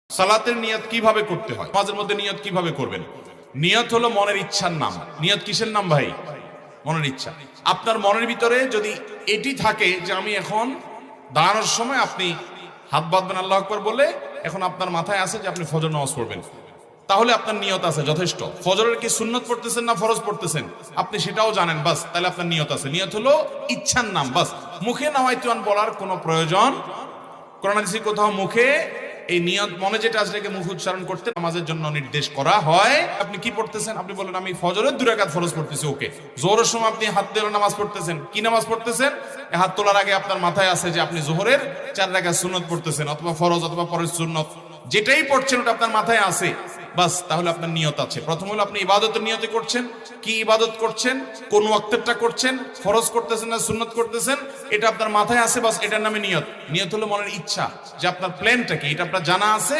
সালাতের নিয়ত কিভাবে করতে হয়, নামাজের মধ্যে নিয়ত কিভাবে করবেন? নিয়ত হলো মনের ইচ্ছার নাম। নিয়ত কিসের নাম ভাই? মনের ইচ্ছা। আপনার মনের ভিতরে যদি এটি থাকে যে আমি এখন দাঁড়ানোর সময় আপনি হাত বাঁধবেন আল্লাহু আকবার বলে, এখন আপনার মাথায় আছে যে আপনি ফজর নামাজ পড়বেন, তাহলে আপনার নিয়ত আছে, যথেষ্ট। ফজরের কি সুন্নত পড়তেছেন না ফরজ পড়তেছেন আপনি সেটাও জানেন, বাস, তাহলে আপনার নিয়ত আছে। নিয়ত হলো ইচ্ছার নাম, বাস। মুখে নাওয়াইতুন বলার কোনো প্রয়োজন, কোরআন হাদিসে কোথাও মুখে এই নিয়ত মনে যেটা আছে এটাকে মুখ উচ্চারণ করতে নামাজের জন্য নির্দেশ করা হয়। আপনি কি পড়তেছেন? আপনি বলেন আমি ফজরের 2 রাকাত ফরজ পড়তেছি, ওকে। জোহরের সময় আপনি হাত দিয়ে নামাজ পড়তেছেন, কি নামাজ পড়তেছেন? হাত তোলার আগে আপনার মাথায় আছে যে আপনি জোহরের 4 রাকাত সুন্নত পড়তেছেন, অথবা ফরজ অথবা পরের সুন্নত, যেটাই পড়ছেন ওটা আপনার মাথায় আছে, বাস, তাহলে আপনার নিয়ত আছে। প্রথম হলো আপনি ইবাদতের নিয়তে করছেন, কি ইবাদত করছেন, কোন ওয়াক্তেরটা করছেন, ফরজ করতেছেন না সুন্নত করতেছেন, এটা আপনার মাথায় আছে, বাস, এটার নামে নিয়ত। নিয়ত হলো মনের ইচ্ছা, যে আপনার প্ল্যানটা কি, এটা আপনার জানা আছে।